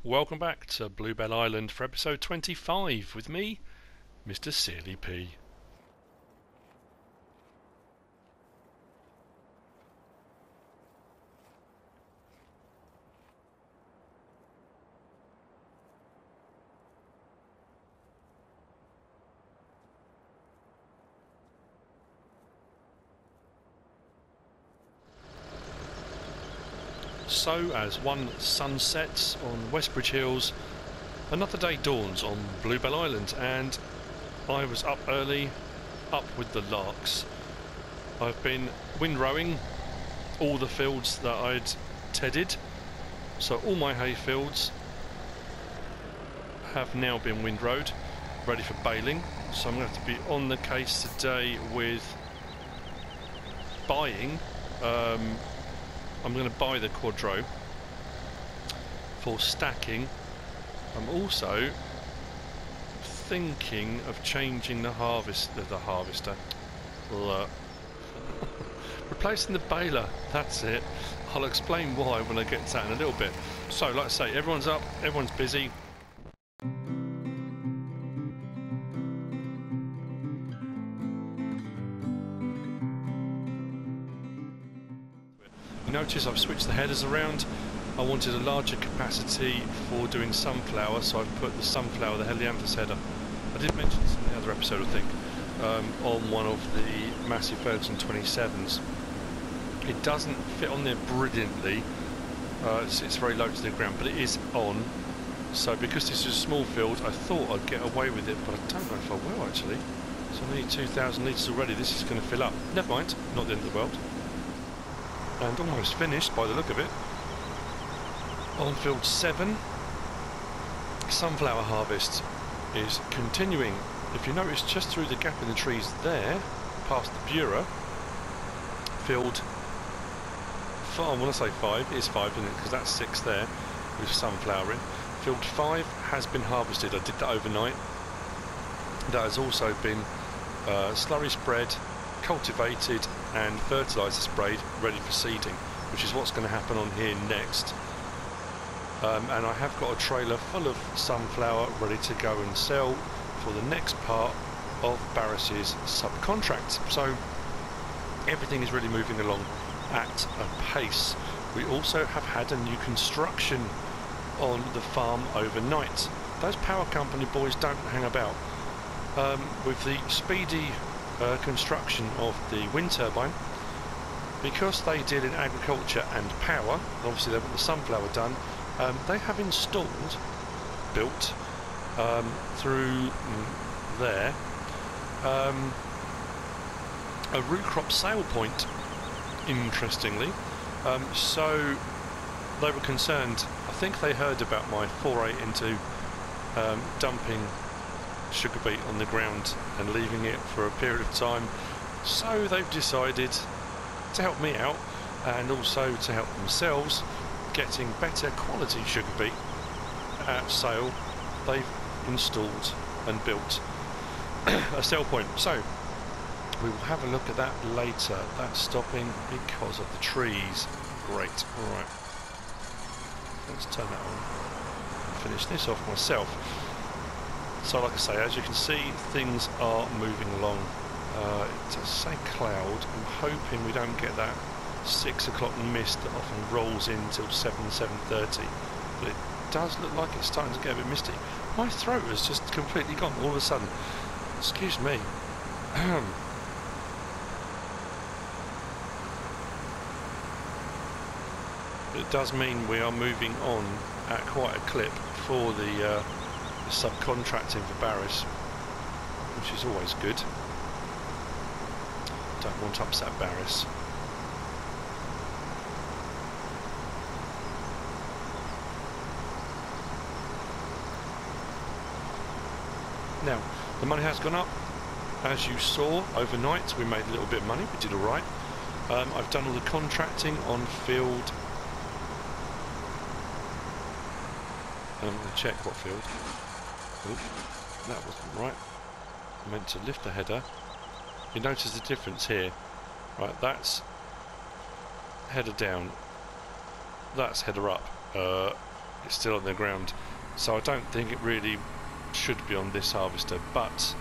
welcome back to Bluebell Island for episode 25 with me, MrSealyp. So, as one sun sets on Westbridge Hills, another day dawns on Bluebell Island, and I was up early, up with the larks. I've been windrowing all the fields that I'd tedded, so all my hay fields have now been windrowed, ready for baling. So I'm going to have to be on the case today with buying. I'm going to buy the Quadro for stacking. I'm also thinking of changing the harvester. Replacing the baler, that's it. I'll explain why when I get to that in a little bit. So, like I say, everyone's up, everyone's busy. You notice I've switched the headers around. I wanted a larger capacity for doing sunflower, so I've put the sunflower, the helianthus header. I did mention this in the other episode, I think, on one of the massive 27s. It doesn't fit on there brilliantly. It's very low to the ground, but it is on. So because this is a small field, I thought I'd get away with it, but I don't know if I will actually. So I need 2,000 litres already. This is going to fill up. Never mind, not the end of the world. And almost finished by the look of it. On field 7, sunflower harvest is continuing. If you notice, just through the gap in the trees there, past the Bura, field 5, I want to say 5, it is 5 isn't it, because that's 6 there with sunflower in. Field 5 has been harvested. I did that overnight. That has also been slurry spread, cultivated and fertiliser sprayed, ready for seeding, which is what's going to happen on here next. And I have got a trailer full of sunflower ready to go and sell for the next part of Barris's subcontract. So everything is really moving along at a pace. We also have had a new construction on the farm overnight. Those power company boys don't hang about. With the speedy construction of the wind turbine, because they deal in agriculture and power, obviously they want the sunflower done, they have built through there a root crop sale point, interestingly. So they were concerned, I think they heard about my foray into dumping sugar beet on the ground and leaving it for a period of time, so they've decided to help me out and also to help themselves getting better quality sugar beet at sale. They've installed and built a sell point, so we will have a look at that later. That's stopping because of the trees. Great. Alright, let's turn that on and finish this off myself. So like I say, as you can see, things are moving along. It does say cloud. I'm hoping we don't get that 6 o'clock mist that often rolls in till 7:30. But it does look like it's starting to get a bit misty. My throat has just completely gone all of a sudden. Excuse me. It does mean we are moving on at quite a clip for the subcontracting for Barris, which is always good. Don't want to upset Barris. Now, the money has gone up. As you saw, overnight we made a little bit of money, we did alright. I've done all the contracting on field. And I'm going to check what field. Oop, that wasn't right. I meant to lift the header. You notice the difference here. Right, that's header down. That's header up. it's still on the ground. So I don't think it really should be on this harvester, but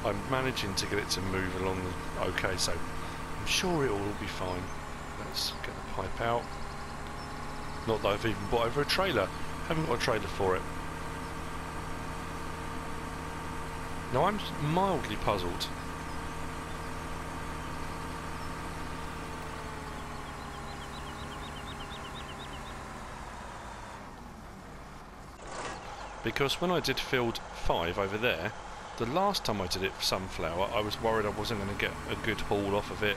I'm managing to get it to move along okay, so I'm sure it will all be fine. Let's get the pipe out. Not that I've even bought over a trailer. Haven't got a trailer for it. Now I'm mildly puzzled. Because when I did field 5 over there, the last time I did it for sunflower, I was worried I wasn't going to get a good haul off of it,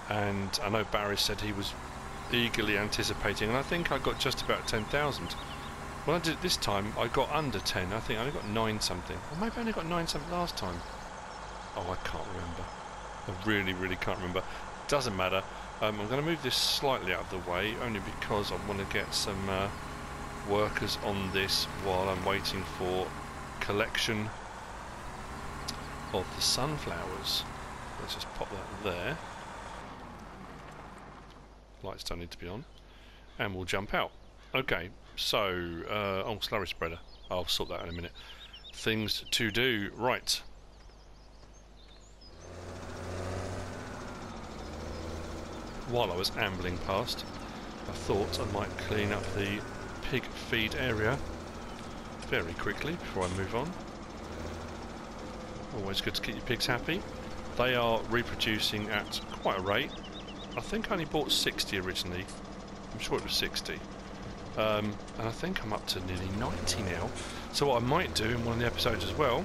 and I know Barry said he was eagerly anticipating, and I think I got just about 10,000. When I did it this time, I got under 10. I think I only got 9 something, or maybe I only got 9 something last time. Oh, I can't remember. I really can't remember. Doesn't matter. I'm going to move this slightly out of the way, only because I want to get some workers on this while I'm waiting for collection of the sunflowers. Let's just pop that there. Lights don't need to be on, and we'll jump out. Okay, so oh, slurry spreader, I'll sort that in a minute. Things to do. Right, while I was ambling past, I thought I might clean up the pig feed area very quickly before I move on. Always good to keep your pigs happy. They are reproducing at quite a rate. I think I only bought 60 originally. I'm sure it was 60. And I think I'm up to nearly 90 now. So what I might do in one of the episodes as well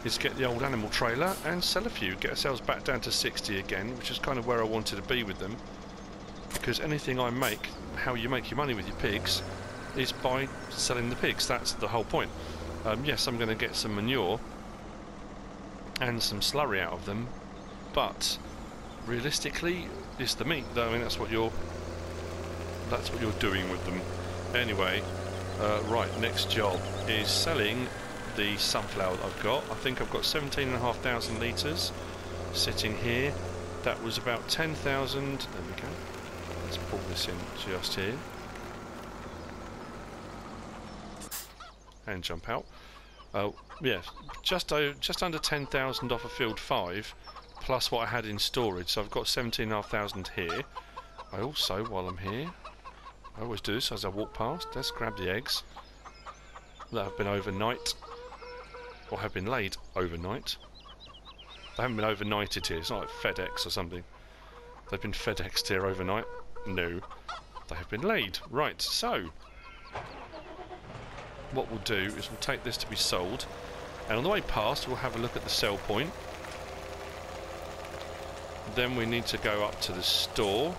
is get the old animal trailer and sell a few, get ourselves back down to 60 again, which is kind of where I wanted to be with them. Because anything I make, how you make your money with your pigs, is by selling the pigs. That's the whole point. Yes, I'm going to get some manure and some slurry out of them, but realistically, it's the meat. I mean, that's what you're doing with them. Anyway, right, next job is selling the sunflower that I've got. I think I've got 17,500 litres sitting here. That was about 10,000. There we go. Let's pull this in just here and jump out. Yeah, just under 10,000 off of field 5, plus what I had in storage. So I've got 17,500 here. I also, while I'm here, I always do this as I walk past. Let's grab the eggs that have been overnight, or have been laid overnight. They haven't been overnighted here. It's not like FedEx or something. They've been FedExed here overnight. No, they have been laid. Right, so what we'll do is we'll take this to be sold, and on the way past we'll have a look at the sell point. Then we need to go up to the store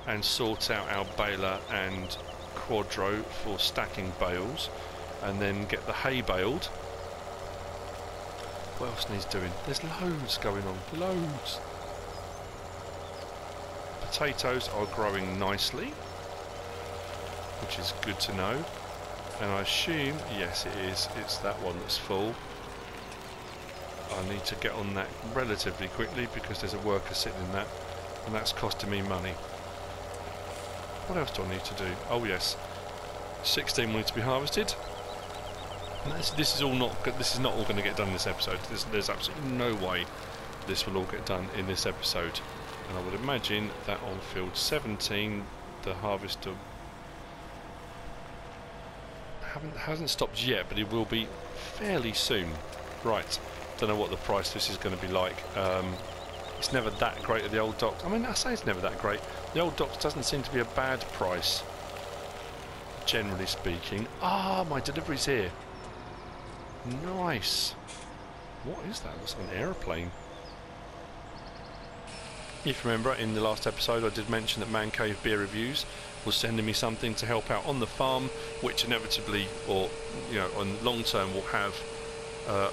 and sort out our baler and quadro for stacking bales, and then get the hay baled. What else needs doing? There's loads going on, loads. Potatoes are growing nicely, which is good to know. And I assume, yes it is, it's that one that's full. I need to get on that relatively quickly because there's a worker sitting in that, and that's costing me money. What else do I need to do? Oh yes, 16 will need to be harvested. And this is not all going to get done in this episode. There's absolutely no way this will all get done in this episode. And I would imagine that on field 17 the harvester hasn't stopped yet, but it will be fairly soon. Right, don't know what the price this is going to be like. It's never that great at the old docks. I mean, I say it's never that great. The old docks doesn't seem to be a bad price, generally speaking. Ah, my delivery's here. Nice. What is that? Looks like an aeroplane. If you remember, in the last episode I did mention that Man Cave Beer Reviews was sending me something to help out on the farm, which inevitably, or on long term, will have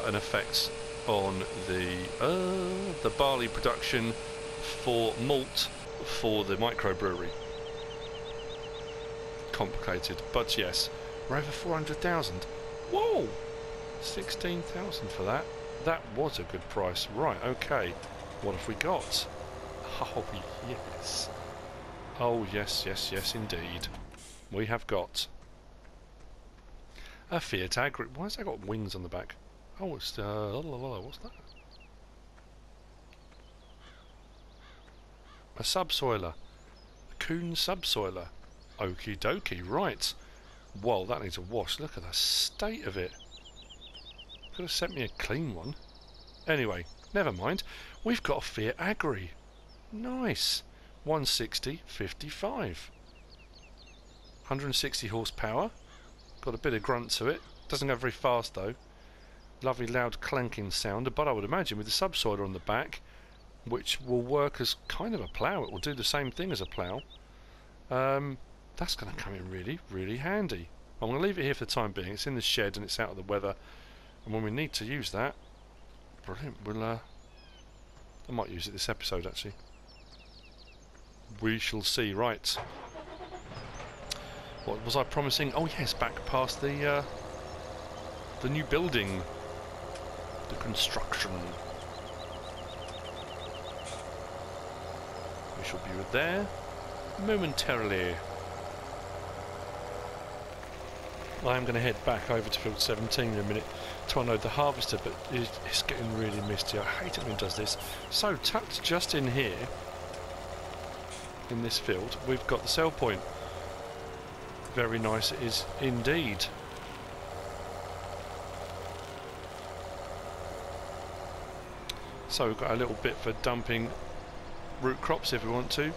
an effect on the barley production for malt for the microbrewery. Complicated, but yes, we're over 400,000. Whoa, 16,000 for that. That was a good price. Right, okay. What have we got? Oh yes. Oh yes, yes, yes indeed. We have got A FiatAgri. Why has that got wings on the back? Oh, it's what's that? A subsoiler. A Kuhn subsoiler. Okie dokie. Right. Whoa, that needs a wash. Look at the state of it. Could have sent me a clean one. Anyway, never mind. We've got a FiatAgri. Nice. 160, 55. 160 horsepower. Got a bit of grunt to it. Doesn't go very fast though. Lovely loud clanking sound, but I would imagine with the subsoiler on the back, which will work as kind of a plough, it will do the same thing as a plough. That's going to come in really, really handy. I'm going to leave it here for the time being. It's in the shed and it's out of the weather, and when we need to use that, brilliant. We'll I might use it this episode actually. We shall see. Right. What was I promising? Oh yes, back past the new building, the construction. We shall be there momentarily. I am going to head back over to field 17 in a minute to unload the harvester, but it's getting really misty. I hate it when it does this. So tucked just in here, in this field, we've got the sell point. Very nice it is indeed. So we've got a little bit for dumping root crops if we want to.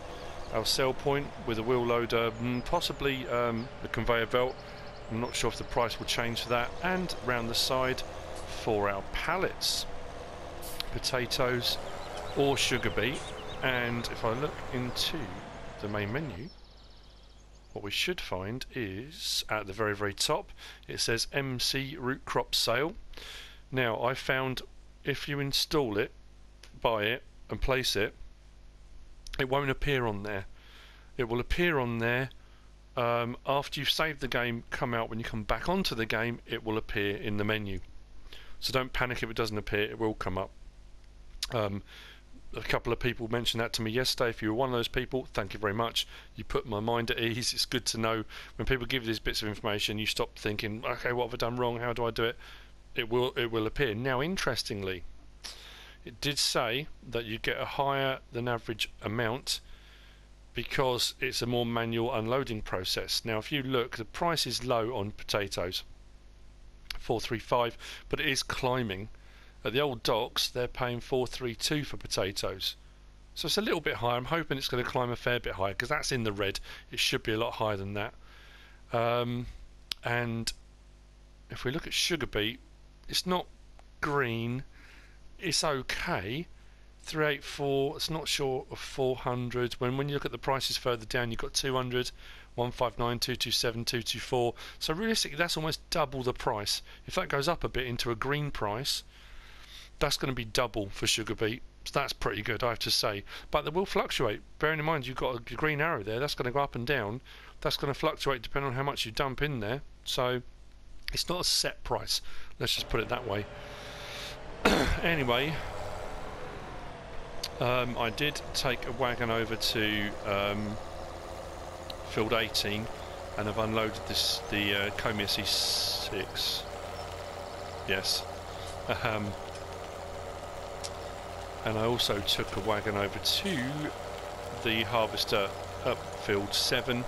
Our sell point with a wheel loader, possibly the conveyor belt. I'm not sure if the price will change for that. And round the side for our pallets, potatoes or sugar beet. And if I look into the main menu, what we should find is at the very, very top, it says MC root crop sale. Now I found if you install it, buy it and place it, it won't appear on there. It will appear on there after you've saved the game, come out. When you come back onto the game, it will appear in the menu. So don't panic if it doesn't appear, it will come up. A couple of people mentioned that to me yesterday. If you were one of those people, thank you very much. You put my mind at ease. It's good to know when people give you these bits of information, you stop thinking, okay, what have I done wrong? How do I do it? It will appear. Now, interestingly, it did say that you get a higher than average amount because it's a more manual unloading process. Now, if you look, the price is low on potatoes, 435, but it is climbing. At the old docks, they're paying 432 for potatoes, so it's a little bit higher. I'm hoping it's going to climb a fair bit higher because that's in the red. It should be a lot higher than that. And if we look at sugar beet, it's not green. It's okay. 384. It's not short of 400. When you look at the prices further down, you've got 200, 159, 227, 224. So realistically, that's almost double the price. If that goes up a bit into a green price, that's going to be double for sugar beet. So that's pretty good, I have to say. But they will fluctuate. Bearing in mind you've got a green arrow there, that's going to go up and down. That's going to fluctuate depending on how much you dump in there. So it's not a set price. Let's just put it that way. Anyway, I did take a wagon over to field 18, and I've unloaded the Kombi SE6. Yes. And I also took a wagon over to the harvester up field 7,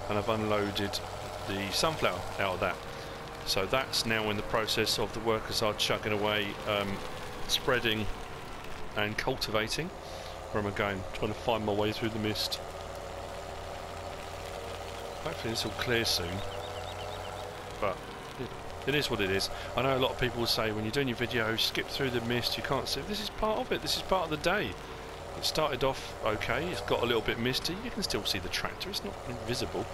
and I've unloaded the sunflower out of that. So that's now in the process of the workers are chugging away, spreading and cultivating. Where am I going? Trying to find my way through the mist. Hopefully this will clear soon, but it is what it is. I know a lot of people will say when you're doing your video, skip through the mist, you can't see. This is part of it. This is part of the day. It started off okay, it's got a little bit misty. You can still see the tractor, it's not invisible.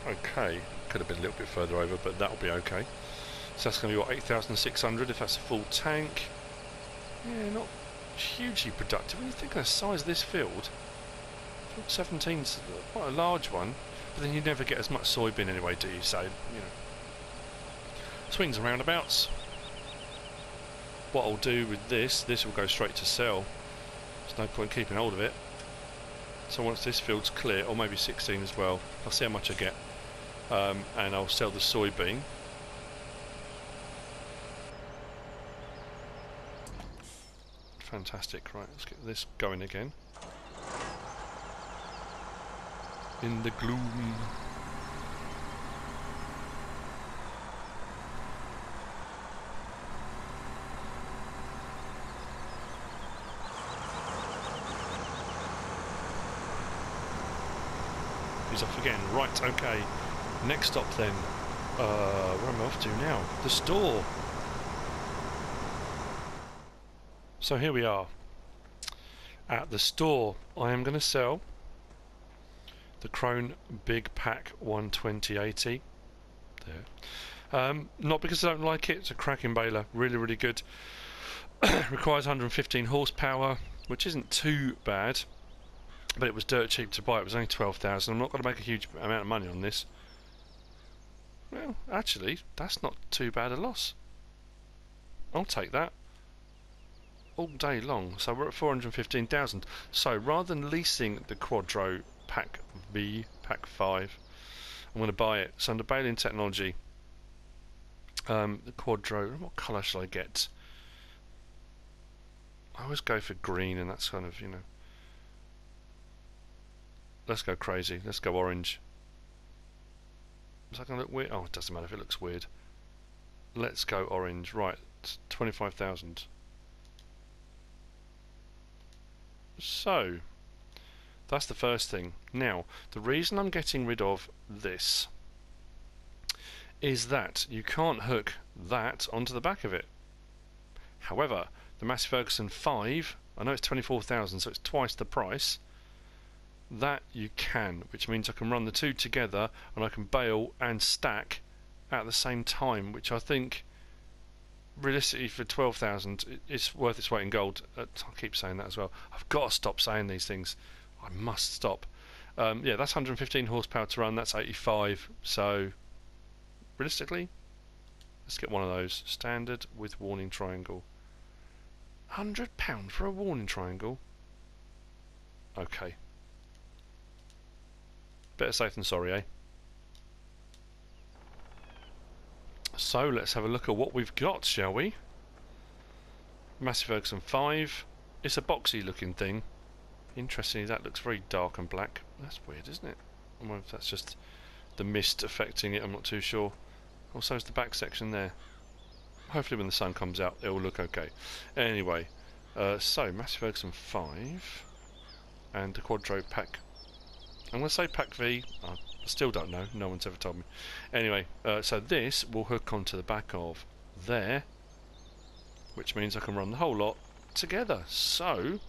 Okay, could have been a little bit further over, but that'll be okay. So that's going to be what, 8,600 if that's a full tank. Yeah, not hugely productive. When you think of the size of this field, field 17's quite a large one, but then you never get as much soybean anyway, do you? So, you know, swings and roundabouts. What I'll do with this will go straight to sell. There's there's no point keeping hold of it. So once this field's clear, or maybe 16 as well, I'll see how much I get, and I'll sell the soybean. Fantastic. Right, let's get this going again. In the gloom. He's off again. Right, okay. Next stop then. Where am I off to now? The store. So here we are. At the store, I am going to sell the Krone Big Pack 120/80. There. Not because I don't like it. It's a cracking baler. Really, really good. Requires 115 horsepower, which isn't too bad. But it was dirt cheap to buy. It was only 12,000. I'm not going to make a huge amount of money on this. Well, actually, that's not too bad a loss. I'll take that all day long. So we're at 415,000. So rather than leasing the Quadro PAC V, PAC V, I'm going to buy it. So under baling technology, the Quadro, what colour shall I get? I always go for green, and that's kind of, you know. Let's go crazy. Let's go orange. Is that going to look weird? Oh, it doesn't matter if it looks weird. Let's go orange. Right, 25,000. So, that's the first thing. Now, the reason I'm getting rid of this is that you can't hook that onto the back of it. However, the Massey Ferguson 5, I know it's 24,000, so it's twice the price. That you can, which means I can run the two together and I can bale and stack at the same time, which I think realistically for 12,000 it's worth its weight in gold. I keep saying that as well. I've got to stop saying these things. I must stop. Yeah, that's 115 horsepower to run. That's 85. So realistically, let's get one of those standard with warning triangle. £100 for a warning triangle. Okay. Better safe than sorry, eh? So let's have a look at what we've got, shall we? Massey Ferguson 5. It's a boxy looking thing. Interestingly, that looks very dark and black. That's weird, isn't it? I wonder if that's just the mist affecting it, I'm not too sure. Also is the back section there. Hopefully when the sun comes out it will look okay. Anyway, so Massey Ferguson 5 and the Quadro PAC. I'm going to say PAC V. I still don't know. No one's ever told me. Anyway, so this will hook onto the back of there, which means I can run the whole lot together. So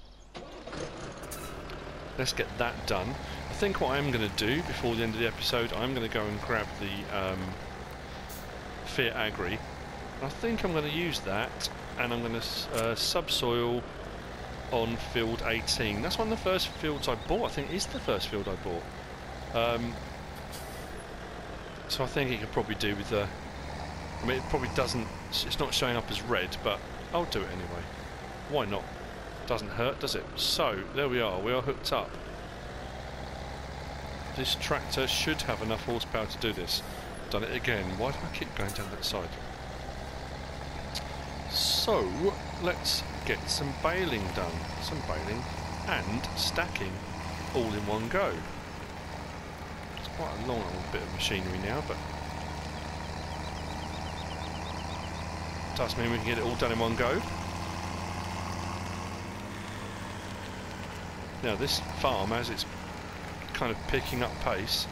let's get that done. I think what I'm going to do before the end of the episode, I'm going to go and grab the FiatAgri. I think I'm going to use that, and I'm going to subsoil on field 18. That's one of the first fields I bought. I think it is the first field I bought. So I think it could probably do with the... I mean, it probably doesn't... It's not showing up as red, but I'll do it anyway. Why not? Doesn't hurt, does it? So, there we are. We are hooked up. This tractor should have enough horsepower to do this. Done it again. Why do I keep going down that side? So, let's get some baling done. Some baling and stacking all in one go. It's quite a long old bit of machinery now, but does mean we can get it all done in one go. Now this farm, as it's kind of picking up pace,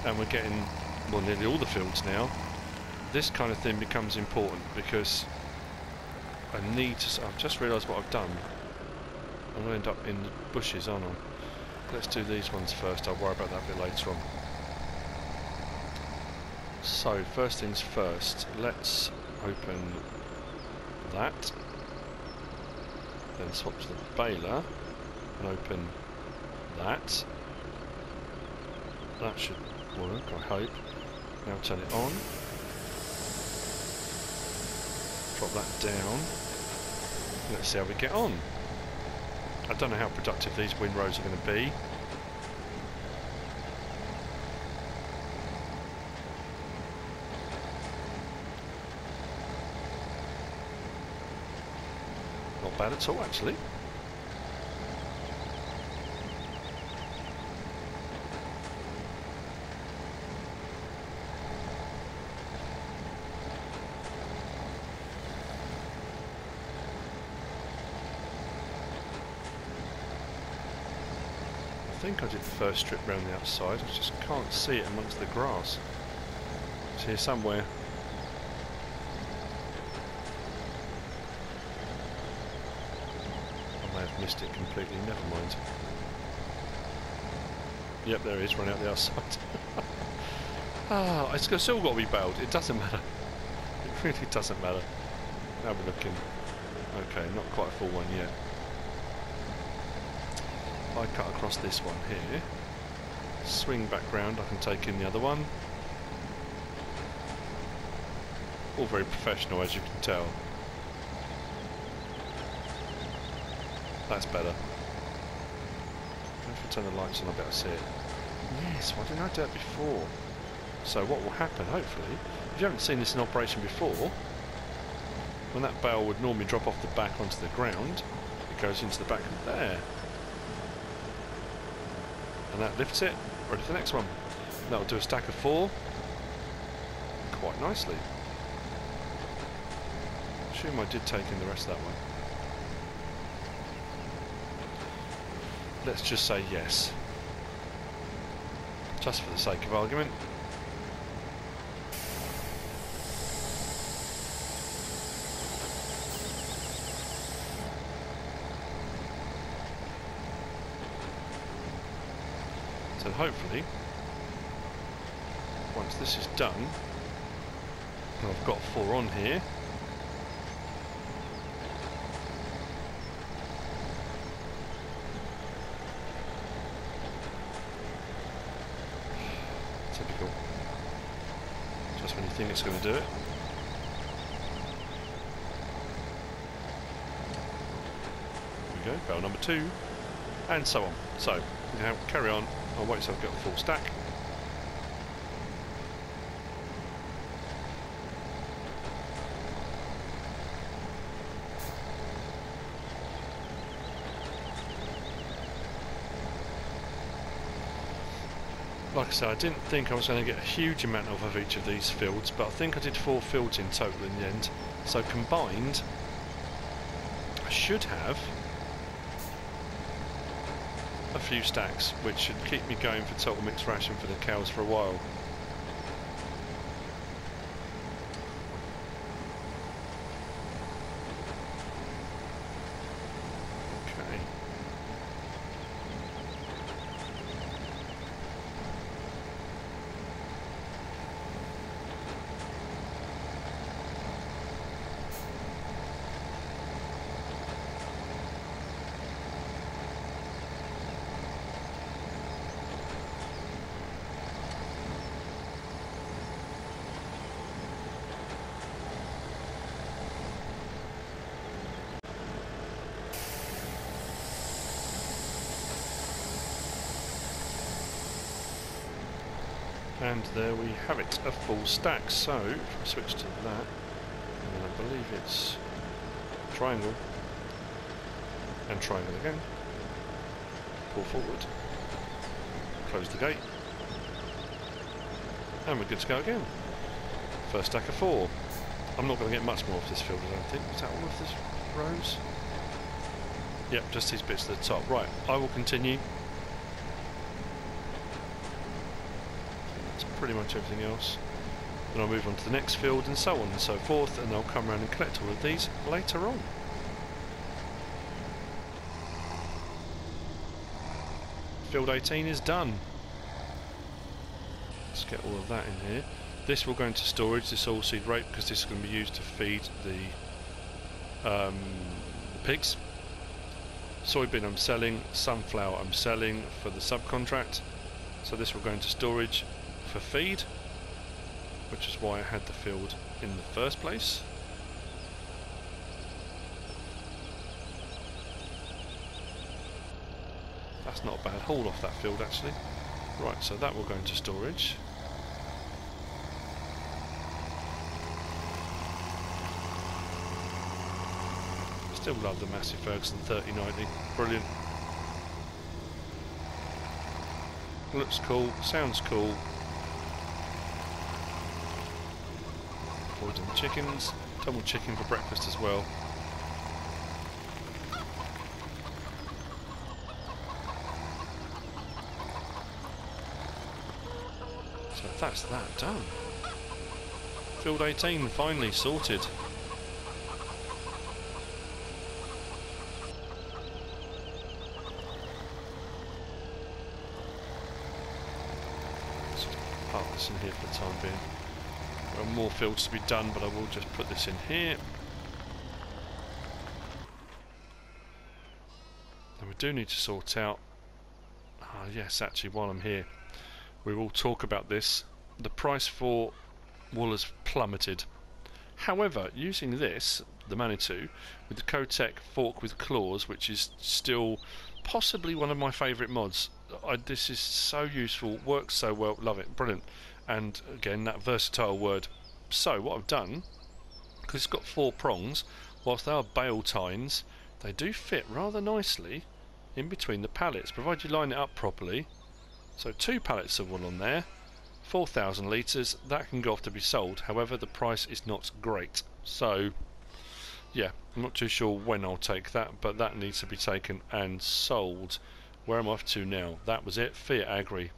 and we're getting, well, nearly all the fields now, this kind of thing becomes important because I need to... I've just realised what I've done. I'm going to end up in the bushes, aren't I? Let's do these ones first. I'll worry about that a bit later on. So, first things first. Let's open that. Then swap to the baler and open that. That should work, I hope. Now turn it on. Drop that down. Let's see how we get on. I don't know how productive these windrows are going to be. Not bad at all, actually. I think I did the first strip round the outside, I just can't see it amongst the grass. It's here somewhere. I may have missed it completely, never mind. Yep, there it is, run out the outside. Ah, it's still got to be baled, it doesn't matter. It really doesn't matter. Now we're looking. Okay, not quite a full one yet. I cut across this one here, swing back round, I can take in the other one. All very professional, as you can tell. That's better. If I turn the lights on, I better see it. Yes, why didn't I do it before? So what will happen, hopefully, if you haven't seen this in operation before, when that bale would normally drop off the back onto the ground, it goes into the back of there. And that lifts it, ready for the next one. That'll do a stack of 4 quite nicely. I assume I did take in the rest of that one. Let's just say yes. Just for the sake of argument. So hopefully, once this is done, and I've got 4 on here, typical, just when you think it's going to do it. There we go, bale number 2, and so on. So, now carry on. I'll wait till I've got the full stack. Like I said, I didn't think I was going to get a huge amount of each of these fields, but I think I did 4 fields in total in the end. So combined, I should have a few stacks, which should keep me going for total mixed ration for the cows for a while. Okay. And there we have it, a full stack. So, if I switch to that, and then I believe it's triangle, and triangle again, pull forward, close the gate, and we're good to go again. First stack of 4. I'm not going to get much more off this field, I don't think. Is that all of this rows? Yep, just these bits at the top. Right, I will continue. Pretty much everything else. Then I'll move on to the next field and so on and so forth, and I'll come around and collect all of these later on. Field 18 is done. Let's get all of that in here. This will go into storage, this oilseed rape, because this is going to be used to feed the pigs. Soybean I'm selling, sunflower I'm selling for the subcontract. So this will go into storage for feed, which is why I had the field in the first place. That's not a bad haul off that field actually. Right, so that will go into storage. Still love the Massey Ferguson 3090, brilliant. Looks cool, sounds cool. Avoiding the chickens, double chicken for breakfast as well. So that's that done. Field 18 finally sorted. Park this in here for the time being. There are more fields to be done, but I will just put this in here. And we do need to sort out, yes, actually while I'm here, we will talk about this. The price for wool has plummeted. However, using this, the Manitou, with the Kotech fork with claws, which is still possibly one of my favourite mods. This is so useful, works so well, love it, brilliant. And again, that versatile word. So what I've done, because it's got 4 prongs, whilst they are bale tines, they do fit rather nicely in between the pallets, provided you line it up properly. So 2 pallets of wool on there, 4,000 litres, that can go off to be sold. However, the price is not great. So yeah, I'm not too sure when I'll take that, but that needs to be taken and sold. Where am I off to now? That was it, FiatAgri.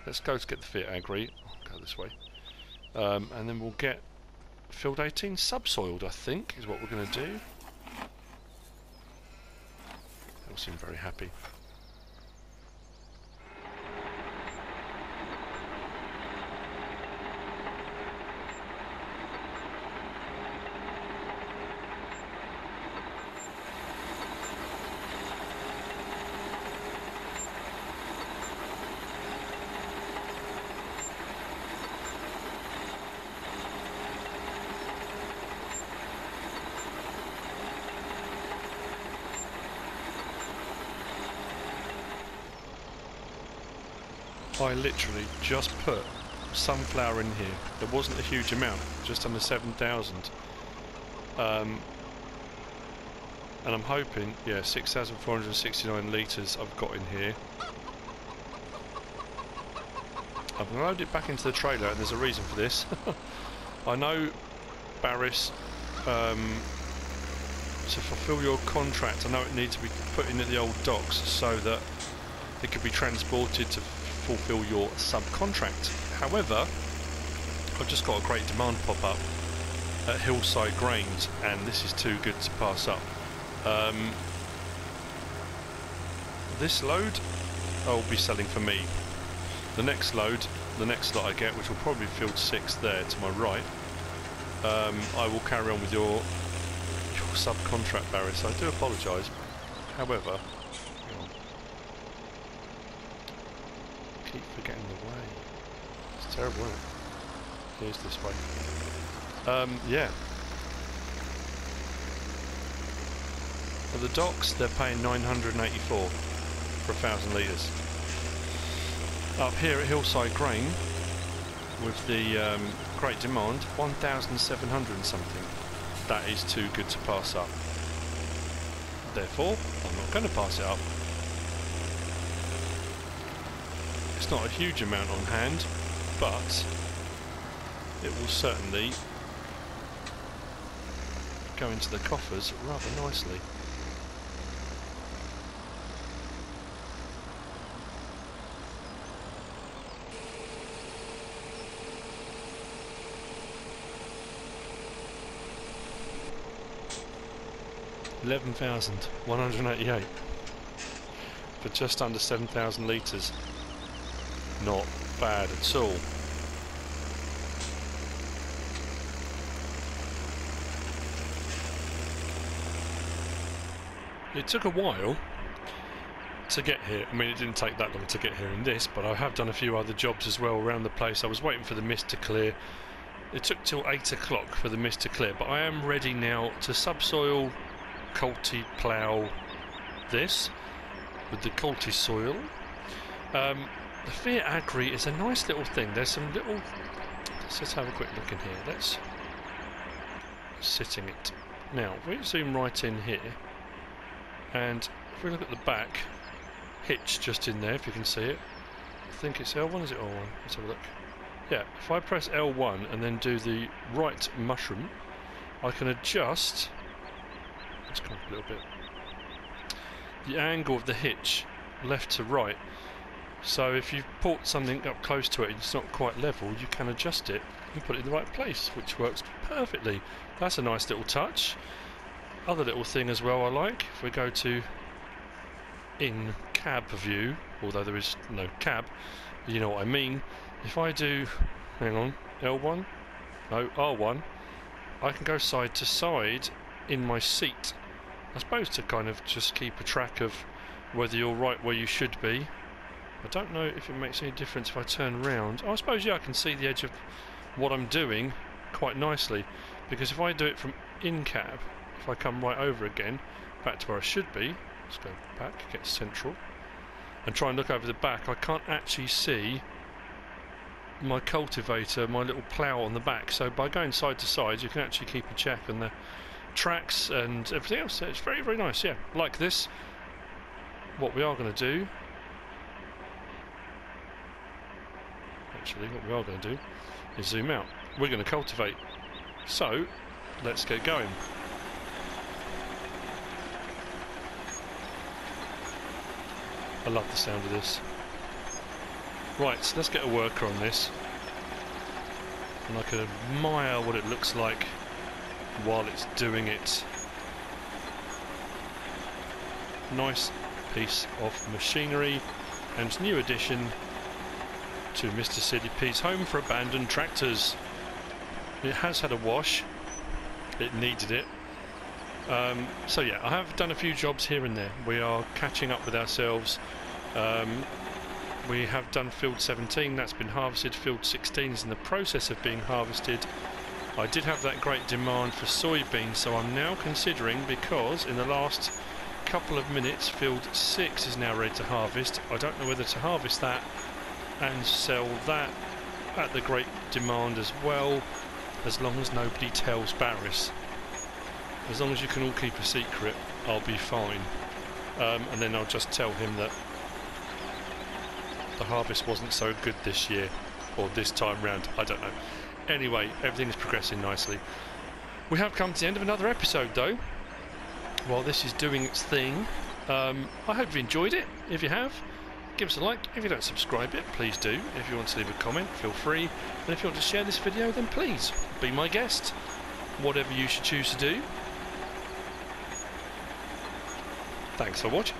Let's go to get the FiatAgri. I'll go this way. And then we'll get field 18 subsoiled, I think, is what we're going to do. They'll seem very happy. I literally just put sunflower in here. There wasn't a huge amount, just under 7,000. And I'm hoping, yeah, 6,469 litres I've got in here. I'm going to load it back into the trailer, and there's a reason for this. I know, Barris, to fulfil your contract, I know it needs to be put in at the old docks so that it could be transported to fulfill your subcontract. However, I've just got a great demand pop up at Hillside Grains, and this is too good to pass up. This load I will be selling for me. The next load, the next lot I get, which will probably be field 6 there to my right, I will carry on with your subcontract, Barris. I do apologise. However, keep forgetting the way. It's terrible, isn't it? Here's this way. Yeah. At the docks, they're paying 984 for 1,000 litres. Up here at Hillside Grain, with the great demand, 1,700 and something. That is too good to pass up. Therefore, I'm not going to pass it up. It's not a huge amount on hand, but it will certainly go into the coffers rather nicely. $11,188 for just under 7,000 litres. Not bad at all. It took a while to get here. I mean, it didn't take that long to get here in this, but I have done a few other jobs as well around the place. I was waiting for the mist to clear. It took till 8 o'clock for the mist to clear, but I am ready now to subsoil, plough this, with the culti soil. The FiatAgri is a nice little thing. There's some little... Let's just have a quick look in here. Let's... Sitting it. Now, if we zoom right in here, and if we look at the back, hitch just in there, if you can see it. I think it's L1, is it L1? Let's have a look. Yeah, if I press L1 and then do the right mushroom, I can adjust... Let's come up a little bit. The angle of the hitch, left to right. So if you've put something up close to it and it's not quite level, you can adjust it and put it in the right place, which works perfectly. That's a nice little touch. Other little thing as well I like, if we go to in cab view, although there is no cab, you know what I mean. If I do, hang on, L1, no, R1, I can go side to side in my seat. I suppose to kind of just keep a track of whether you're right where you should be. I don't know if it makes any difference if I turn around. Oh, I suppose, yeah, I can see the edge of what I'm doing quite nicely, because if I do it from in cab, if I come right over again, back to where I should be, let's go back, get central, and try and look over the back, I can't actually see my cultivator, my little plough on the back. So by going side to side, you can actually keep a check on the tracks and everything else. It's very, very nice, yeah. Like this, what we are going to do, actually, what we are going to do is zoom out. We're going to cultivate. So, let's get going. I love the sound of this. Right, so let's get a worker on this. And I can admire what it looks like while it's doing it. Nice piece of machinery and new addition to MrSealyp's home for abandoned tractors. It has had a wash, it needed it. So yeah, I have done a few jobs here and there. We are catching up with ourselves. We have done field 17, that's been harvested. Field 16 is in the process of being harvested. I did have that great demand for soybeans, so I'm now considering, because in the last couple of minutes field 6 is now ready to harvest. I don't know whether to harvest that and sell that at the great demand as well, as long as nobody tells Barris. As long as you can all keep a secret, I'll be fine. And then I'll just tell him that the harvest wasn't so good this year, or this time round, I don't know. Anyway, everything is progressing nicely. We have come to the end of another episode though, while this is doing its thing. I hope you enjoyed it. If you have, give us a like. If you don't subscribe yet, please do. If you want to leave a comment, feel free. And if you want to share this video, then please be my guest. Whatever you should choose to do. Thanks for watching.